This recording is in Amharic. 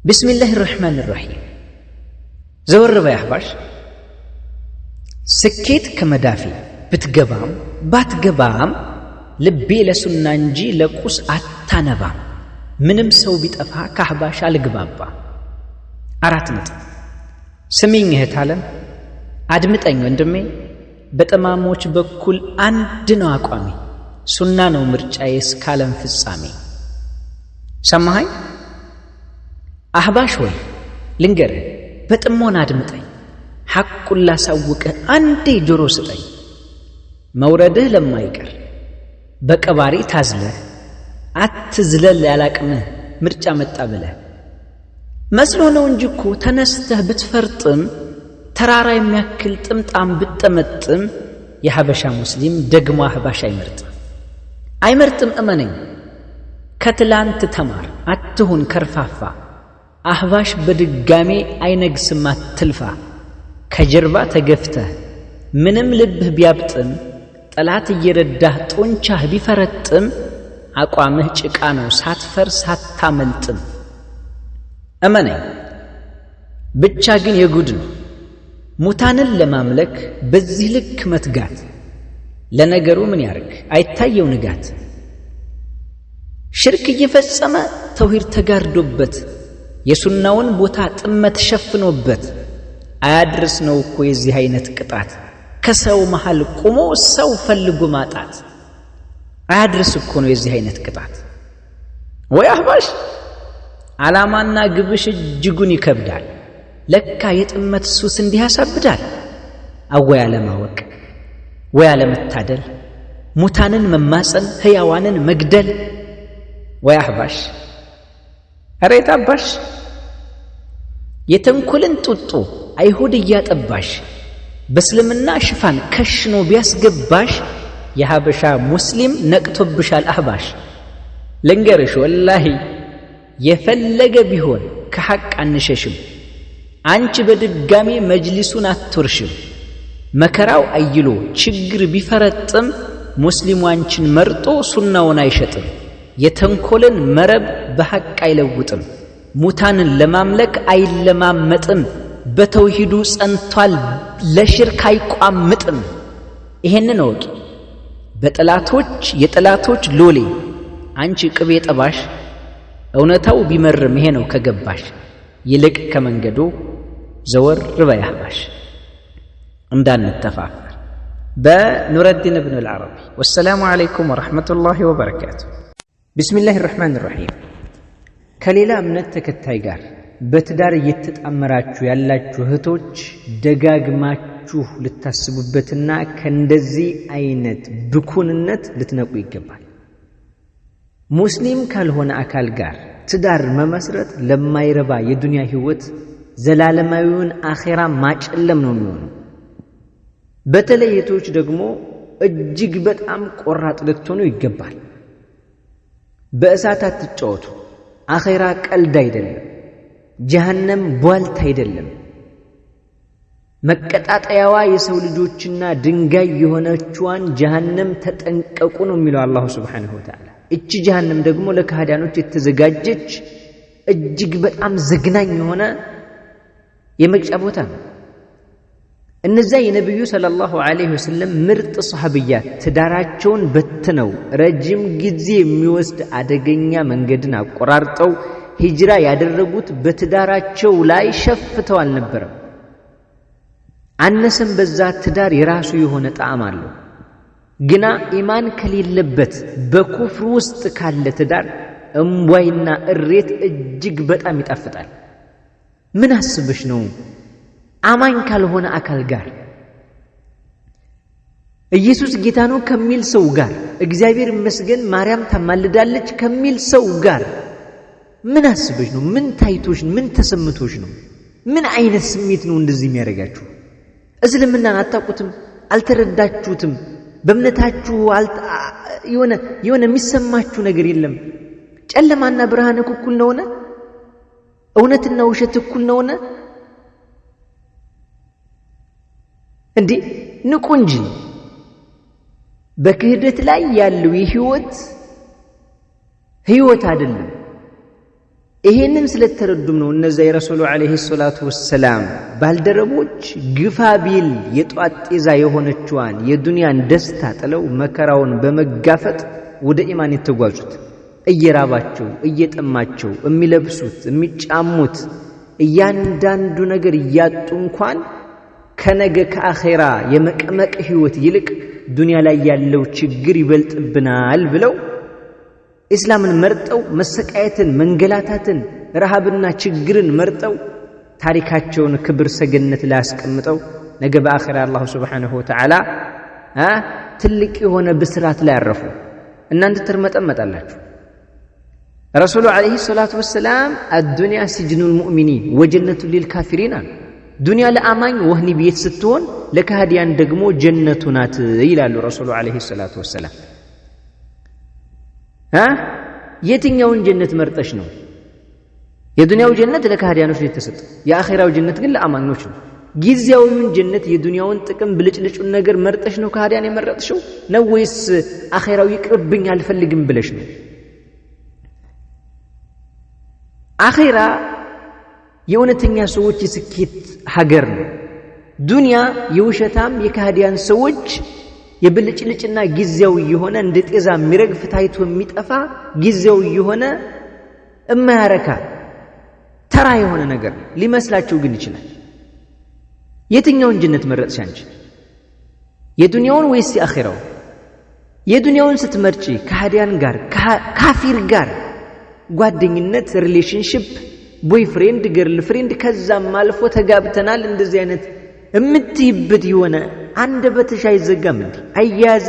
ቢስሚላሂ ራህማን ራሂም። ዘወር በይ አህባሽ። ስኬት ከመዳፊ ብትገባም ባትገባም ልቤ ለሱና እንጂ ለቁስ አታነባም። ምንም ሰው ቢጠፋ ከአህባሽ አልግባባ። 4 ነጥብ። ስሚኝ እህት ዓለም፣ አድምጠኝ ወንድሜ። በጠማሞች በኩል አንድ ነው አቋሜ፣ ሱና ነው ምርጫዬ እስካለም ፍጻሜ። ሰማኸኝ አህባሽ ወይ ልንገርህ፣ በጥሞና አድምጠኝ። ሐቁን ላሳውቅህ አንዴ ጆሮ ስጠኝ። መውረድህ ለማይቀር በቀባሪ ታዝለህ አትዝለል ያላቅምህ ምርጫ መጣ ብለህ መስሎ ነው እንጂ እኮ ተነስተህ ብትፈርጥም ተራራ የሚያክል ጥምጣም ብትጠመጥም የሐበሻ ሙስሊም ደግሞ አህባሽ አይመርጥም። እመነኝ፣ ከትላንት ተማር አትሁን ከርፋፋ። አህባሽ በድጋሜ አይነግስም አትልፋ። ከጀርባ ተገፍተህ ምንም ልብህ ቢያብጥም ጠላት እየረዳህ ጡንቻህ ቢፈረጥም አቋምህ ጭቃ ነው ሳትፈርስ ሳታመልጥም። እመነኝ ብቻ ግን የጉድ ነው ሙታንን ለማምለክ በዚህ ልክ መትጋት። ለነገሩ ምን ያርግ አይታየው ንጋት። ሽርክ እየፈጸመ ተውሂድ ተጋርዶበት የሱናውን ቦታ ጥመት ሸፍኖበት አያድርስ ነው እኮ የዚህ አይነት ቅጣት። ከሰው መሃል ቆሞ ሰው ፈልጎ ማጣት አያድርስ እኮ ነው የዚህ አይነት ቅጣት። ወይ አህባሽ ዓላማና ግብሽ እጅጉን ይከብዳል። ለካ የጥመት ሱስ እንዲህ ያሳብዳል። አወይ አለማወቅ ወይ አለመታደል፣ ሙታንን መማፀን ሕያዋንን መግደል። ወይ አህባሽ አሬት አባሽ የተንኮልን ጡጦ አይሁድ እያጠባሽ በእስልምና ሽፋን ከሽኖ ቢያስገባሽ የሐበሻ ሙስሊም ነቅቶብሻል አህባሽ። ልንገርሽ ወላሂ የፈለገ ቢሆን ከሐቅ አንሸሽም። አንቺ በድጋሜ መጅሊሱን አትወርሽም። መከራው አይሎ ችግር ቢፈረጥም ሙስሊሙ አንቺን መርጦ ሱናውን አይሸጥም። የተንኮልን መረብ በሐቅ አይለውጥም። ሙታንን ለማምለክ አይለማመጥም። በተውሂዱ ጸንቷል ለሽርክ አይቋምጥም። ይሄንን ወቂ በጠላቶች የጠላቶች ሎሌ አንቺ ቅቤ ጠባሽ። እውነታው ቢመርም ይሄ ነው ከገባሽ። ይልቅ ከመንገዱ ዘወር በይ አህባሽ እንዳንተፋፈር። በኑረዲን ኢብኑ አልዓረቢ። ወሰላሙ ዓለይኩም ወረሕመቱላሂ ወበረካቱ። ቢስሚላሂ ራህማን ራሂም። ከሌላ እምነት ተከታይ ጋር በትዳር እየተጣመራችሁ ያላችሁ እህቶች ደጋግማችሁ ልታስቡበትና ከእንደዚህ አይነት ብኩንነት ልትነቁ ይገባል። ሙስሊም ካልሆነ አካል ጋር ትዳር መመስረት ለማይረባ የዱንያ ህይወት ዘላለማዊውን አኼራ ማጨለም ነው የሚሆነው። በተለይ እህቶች ደግሞ እጅግ በጣም ቆራጥ ልትሆኑ ይገባል። በእሳት አትጫወቱ። አኼራ ቀልድ አይደለም። ጀሃነም ቧልት አይደለም። መቀጣጠያዋ የሰው ልጆችና ድንጋይ የሆነችዋን ጀሃነም ተጠንቀቁ ነው የሚለው አላሁ ሱብሓነሁ ወተዓላ። እቺ ጀሃነም ደግሞ ለካህዳኖች የተዘጋጀች እጅግ በጣም ዘግናኝ የሆነ የመቅጫ ቦታ ነው። እነዚያ የነቢዩ ሰለላሁ ዐለይሂ ወሰለም ምርጥ ሰሐቢያት ትዳራቸውን በትነው ረጅም ጊዜ የሚወስድ አደገኛ መንገድን አቆራርጠው ሂጅራ ያደረጉት በትዳራቸው ላይ ሸፍተው አልነበረም። አነሰም በዛ ትዳር የራሱ የሆነ ጣዕም አለው። ግና ኢማን ከሌለበት በኩፍር ውስጥ ካለ ትዳር እምቧይና እሬት እጅግ በጣም ይጣፍጣል። ምን አስበሽ ነው አማኝ ካልሆነ አካል ጋር ኢየሱስ ጌታ ነው ከሚል ሰው ጋር እግዚአብሔር ይመስገን ማርያም ታማልዳለች ከሚል ሰው ጋር ምን አስበሽ ነው? ምን ታይቶሽ? ምን ተሰምቶሽ ነው? ምን አይነት ስሜት ነው እንደዚህ የሚያደርጋችሁ? እስልምናን አታውቁትም፣ አልተረዳችሁትም። በእምነታችሁ የሆነ የሚሰማችሁ ነገር የለም። ጨለማና ብርሃን እኩል ነውና፣ እውነትና ውሸት እኩል ነውና። እንዴ ንቁ እንጂ። በክህደት ላይ ያለው የህይወት አይደለም። ይሄንን ስለተረዱም ነው እነዛ የረሱሉ አለይሂ ሰላቱ ወሰላም ባልደረቦች ግፋቢል የጧት ጤዛ የሆነችዋን የዱንያን ደስታ ጥለው መከራውን በመጋፈጥ ወደ ኢማን የተጓዙት እየራባቸው እየጠማቸው የሚለብሱት የሚጫሙት እያንዳንዱ ነገር እያጡ እንኳን ከነገ ከአኺራ የመቀመቅ ህይወት ይልቅ ዱንያ ላይ ያለው ችግር ይበልጥብናል ብለው ኢስላምን መርጠው መሰቃየትን መንገላታትን ረሃብና ችግርን መርጠው ታሪካቸውን ክብር ሰገነት ላይ አስቀምጠው ነገ በአኺራ አላህ Subhanahu Wa Ta'ala ትልቅ የሆነ ብስራት ላይ ያረፉ እናንተ ተርመጠመጣላችሁ ረሱሉ አለይሂ ሰላቱ ወሰላም الدنيا سجن المؤمنين وجنة للكافرين ዱንያ ለአማኝ ወህኒ ቤት ስትሆን ለካህዲያን ደግሞ ጀነቱ ናት ይላሉ ረሱሉ አለይሂ ሰላቱ ወሰላም የትኛውን ጀነት መርጠሽ ነው የዱንያው ጀነት ለካህዲያኖች ነው የተሰጠው የአኺራው ጀነት ግን ለአማኞች ነው ጊዜያዊውን ጀነት የዱንያውን ጥቅም ብልጭልጩን ነገር መርጠሽ ነው ካህዲያን የመረጥሽው ነው ወይስ አኺራው ይቅርብኝ አልፈልግም ብለሽ ነው አኺራ የእውነተኛ ሰዎች የስኬት ሀገር ነው ዱንያ የውሸታም የካህዲያን ሰዎች የብልጭልጭና ጊዜያዊ የሆነ እንደ ጤዛ የሚረግፍ ታይቶ የሚጠፋ ጊዜያዊ የሆነ እማያረካ ተራ የሆነ ነገር ሊመስላችሁ ግን ይችላል የትኛውን ጀነት መረጥሽ አንቺ የዱንያውን ወይስ የአኺራው የዱንያውን ስትመርጪ ከሃዲያን ጋር ካፊር ጋር ጓደኝነት ሪሌሽንሺፕ ቦይፍሬንድ ገርልፍሬንድ ከዛም አልፎ ተጋብተናል እንደዚህ አይነት እምትይበት የሆነ አንደበትሽ አይዘጋም እንዴ አያያዝ